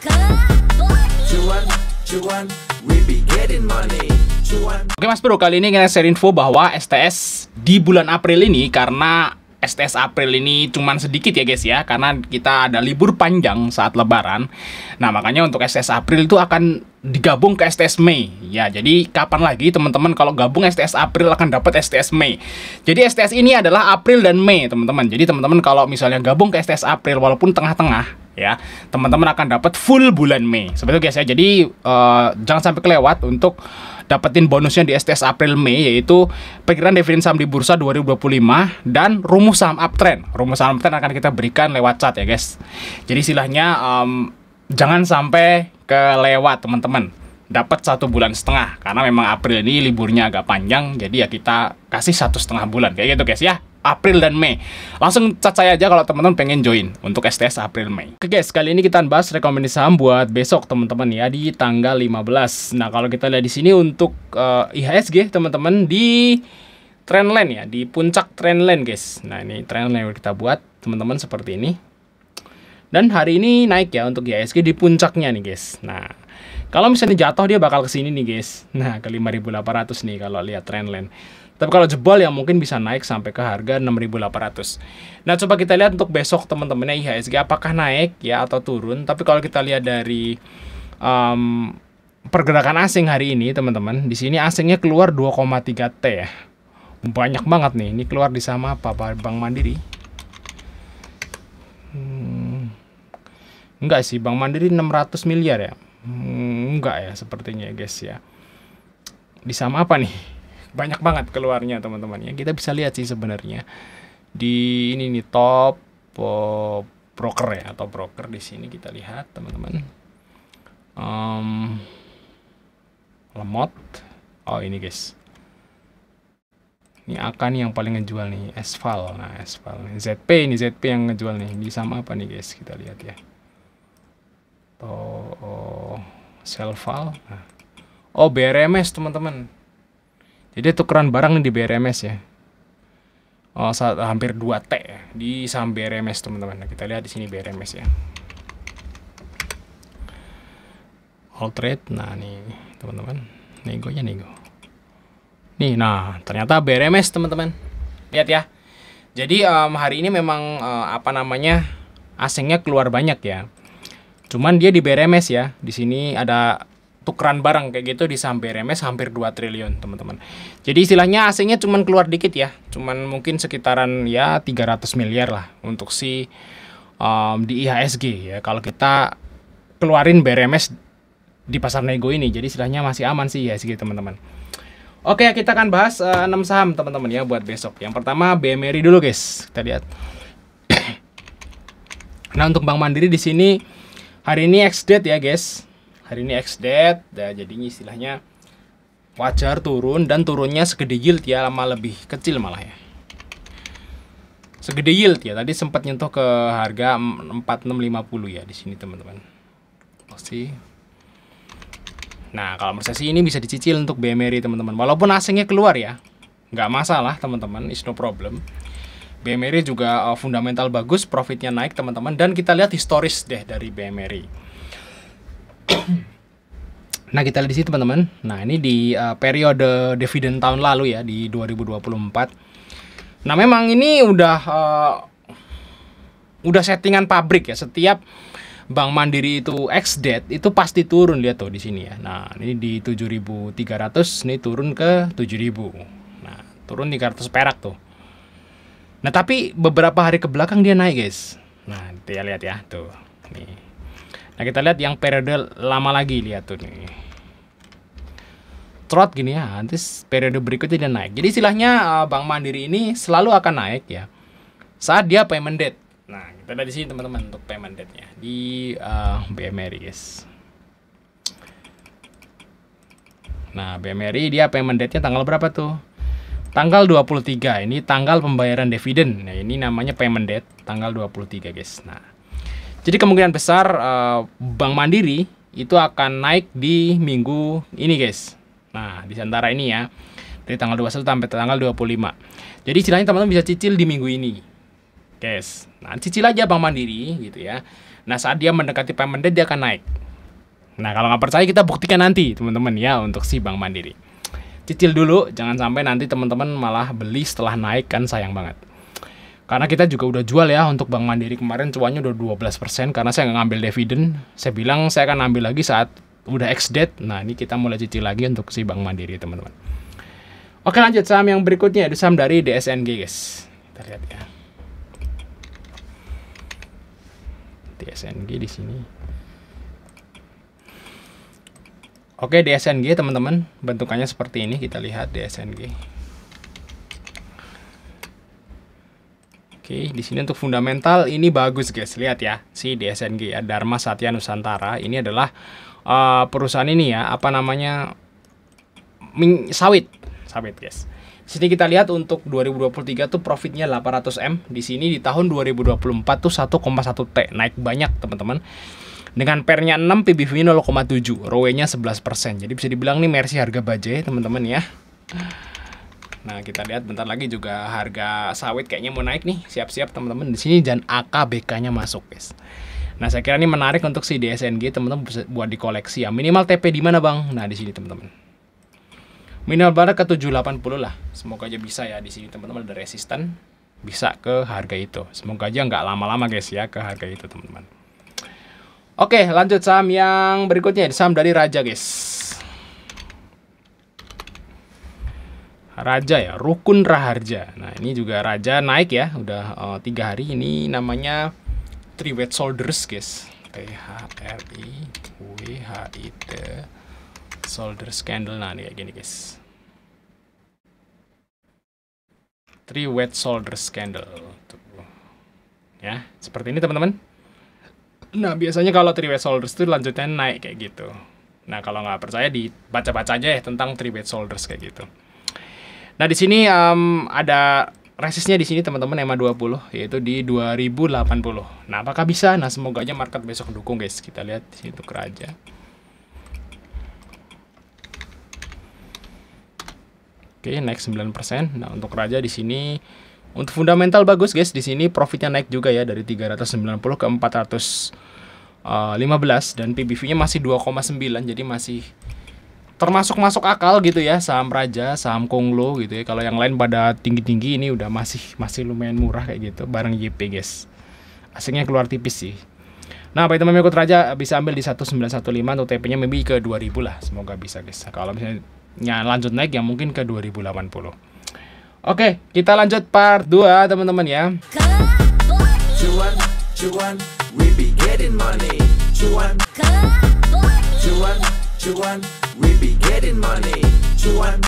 Cuan, cuan, we be getting money. Cuan. Oke Mas Bro, kali ini kita share info bahwa STS di bulan April ini, karena STS April ini cuman sedikit ya guys ya, karena kita ada libur panjang saat lebaran. Nah makanya untuk STS April itu akan digabung ke STS Mei. Ya jadi kapan lagi teman-teman kalau gabung STS April akan dapat STS Mei. Jadi STS ini adalah April dan Mei teman-teman. Jadi teman-teman kalau misalnya gabung ke STS April walaupun tengah-tengah ya, teman-teman akan dapat full bulan Mei. Seperti itu guys ya. Jadi jangan sampai kelewat untuk dapetin bonusnya di STS April Mei, yaitu perkiraan dividen saham di bursa 2025 dan rumus saham uptrend. Rumus saham uptrend akan kita berikan lewat chat ya guys. Jadi istilahnya jangan sampai kelewat teman-teman. Dapat 1,5 bulan karena memang April ini liburnya agak panjang, jadi ya kita kasih 1,5 bulan kayak gitu guys ya. April dan Mei. Langsung chat saya aja kalau teman-teman pengen join untuk STS April Mei. Oke guys, kali ini kita bahas rekomendasi saham buat besok teman-teman ya, di tanggal 15. Nah, kalau kita lihat di sini untuk IHSG teman-teman di trendline ya, di puncak trendline guys. Nah, ini trendline yang kita buat teman-teman seperti ini. Dan hari ini naik ya untuk IHSG di puncaknya nih guys. Nah, kalau misalnya jatuh dia bakal ke sini nih guys. Nah, ke 5.800 nih kalau lihat trendline. Tapi kalau jebol ya mungkin bisa naik sampai ke harga 6.800. Nah, coba kita lihat untuk besok teman-temannya IHSG apakah naik ya atau turun. Tapi kalau kita lihat dari pergerakan asing hari ini teman-teman, di sini asingnya keluar 2,3 T ya. Banyak banget nih. Ini keluar di saham apa? Bank Mandiri. Enggak sih, Bank Mandiri 600 miliar ya. Enggak ya sepertinya guys ya. Di saham apa nih? Banyak banget keluarnya teman-teman ya. Kita bisa lihat sih sebenarnya di ini nih top broker ya, atau broker di sini kita lihat teman-teman. Lemot. Oh ini guys. Ini akan yang paling ngejual nih, Esval. Nah Esval, ZP ini ZP yang ngejual nih. Di sama apa nih guys? Kita lihat ya. Selval. Nah. Oh BRMS teman-teman. Jadi tukeran barang nih di BRMS ya. Oh, hampir 2 T ya di saham BRMS teman-teman. Nah, kita lihat di sini BRMS ya. All trade. Nah, nih teman-teman. Negonya nego. Nih, nah, ternyata BRMS teman-teman. Lihat ya. Jadi hari ini memang asingnya keluar banyak ya. Cuman dia di BRMS ya. Di sini ada tukeran barang kayak gitu di saham BRMS hampir 2 triliun teman-teman. Jadi istilahnya asingnya cuman keluar dikit ya. Cuman mungkin sekitaran ya 300 miliar lah untuk si di IHSG ya. Kalau kita keluarin BRMS di pasar nego ini. Jadi istilahnya masih aman sih IHSG teman-teman. Oke, kita akan bahas 6 saham teman-teman ya buat besok. Yang pertama BMRI dulu guys. Kita lihat. Nah, untuk Bank Mandiri di sini hari ini ex-date ya guys. Hari ini ex-date, jadinya istilahnya wajar turun, dan turunnya segede yield ya, lama lebih kecil malah ya. Segede yield ya, tadi sempat nyentuh ke harga 4650 ya di sini teman-teman. Pasti. Nah, kalau resesi ini bisa dicicil untuk BMRI teman-teman. Walaupun asingnya keluar ya, nggak masalah teman-teman, is no problem. BMRI juga fundamental bagus, profitnya naik teman-teman, dan kita lihat historis deh dari BMRI. Nah, kita lihat di sini teman-teman. Nah, ini di periode dividen tahun lalu ya, di 2024. Nah, memang ini udah settingan pabrik ya. Setiap Bank Mandiri itu ex-date itu pasti turun, lihat tuh di sini ya. Nah, ini di 7.300, ini turun ke 7.000. Nah, turun 300 perak tuh. Nah, tapi beberapa hari ke belakang dia naik, guys. Nah, kita lihat ya, tuh. Nih. Nah, kita lihat yang periode lama lagi, lihat tuh nih. Trot gini ya, nanti periode berikutnya dia naik. Jadi istilahnya Bank Mandiri ini selalu akan naik ya saat dia payment date. Nah, kita lihat di sini teman-teman untuk payment date-nya di BMRI, guys. Nah, BMRI dia payment date-nya tanggal berapa tuh? Tanggal 23. Ini tanggal pembayaran dividen. Nah, ini namanya payment date tanggal 23, guys. Nah, jadi kemungkinan besar Bank Mandiri itu akan naik di minggu ini guys. Nah, di antara ini ya. Dari tanggal 21 sampai tanggal 25. Jadi istilahnya teman-teman bisa cicil di minggu ini. Guys. Nah, cicil aja Bank Mandiri gitu ya. Nah, saat dia mendekati payment date dia akan naik. Nah, kalau nggak percaya kita buktikan nanti teman-teman ya untuk si Bank Mandiri. Cicil dulu, jangan sampai nanti teman-teman malah beli setelah naik, kan sayang banget. Karena kita juga udah jual ya untuk Bank Mandiri kemarin, cuannya udah 12% karena saya nggak ngambil dividen. Saya bilang saya akan ambil lagi saat udah ex-date. Nah, ini kita mulai cicil lagi untuk si Bank Mandiri teman-teman. Oke, lanjut saham yang berikutnya, itu saham dari DSNG guys. Kita lihat ya. DSNG di sini. Oke, DSNG teman-teman, bentukannya seperti ini. Kita lihat DSNG. Oke, di sini untuk fundamental ini bagus guys. Lihat ya, si DSNG ya, Dharma Satya Nusantara. Ini adalah perusahaan ini ya, apa namanya? Sawit guys. Di sini kita lihat untuk 2023 tuh profitnya 800M. Di sini di tahun 2024 tuh 1,1T, naik banyak teman-teman. Dengan PER-nya 6, PBV-nya 0,7, ROE-nya 11%. Jadi bisa dibilang nih Mercy harga bajai teman-teman ya. Nah, kita lihat bentar lagi juga harga sawit kayaknya mau naik nih. Siap-siap teman-teman. Di sini dan AKBK-nya masuk, guys. Nah, saya kira ini menarik untuk si DSNG teman-teman buat dikoleksi ya. Minimal TP di mana, Bang? Nah, di sini teman-teman. Minimal barang ke 780 lah. Semoga aja bisa ya di sini teman-teman, ada resisten bisa ke harga itu. Semoga aja nggak lama-lama guys ya ke harga itu teman-teman. Oke, lanjut saham yang berikutnya, saham dari Raja guys. Raja ya, Rukun Raharja. Nah, ini juga Raja naik ya, udah 3 hari. Ini namanya Three Weight Shoulders guys. THRIWHIT Shoulders Candle. Nah, ini kayak gini guys. Three Weight Shoulders Candle. Tuh. Ya, seperti ini teman-teman. Nah, biasanya kalau three weight shoulders itu lanjutnya naik kayak gitu. Nah, kalau nggak percaya dibaca-baca aja ya tentang three weight shoulders kayak gitu. Nah, di sini ada resistnya di sini teman-teman EMA 20 yaitu di 2080. Nah, apakah bisa? Nah, semoga aja market besok dukung guys. Kita lihat di situ Raja. Oke, naik 9%. Nah, untuk Raja di sini untuk fundamental bagus guys, di sini profitnya naik juga ya dari 390 ke 415 dan PBV-nya masih 2,9, jadi masih termasuk masuk akal gitu ya saham Raja, saham Konglo gitu ya. Kalau yang lain pada tinggi-tinggi ini udah masih lumayan murah kayak gitu bareng YP guys. Asingnya keluar tipis sih. Nah, bagi teman-teman ikut Raja bisa ambil di 1915 untuk TP-nya maybe ke 2000 lah. Semoga bisa guys. Kalau misalnya lanjut naik ya mungkin ke 2080. Oke, kita lanjut part 2 teman-teman ya. Cuan, cuan, we be getting money. Cuan, cuan, cuan, we be getting money. Cuan.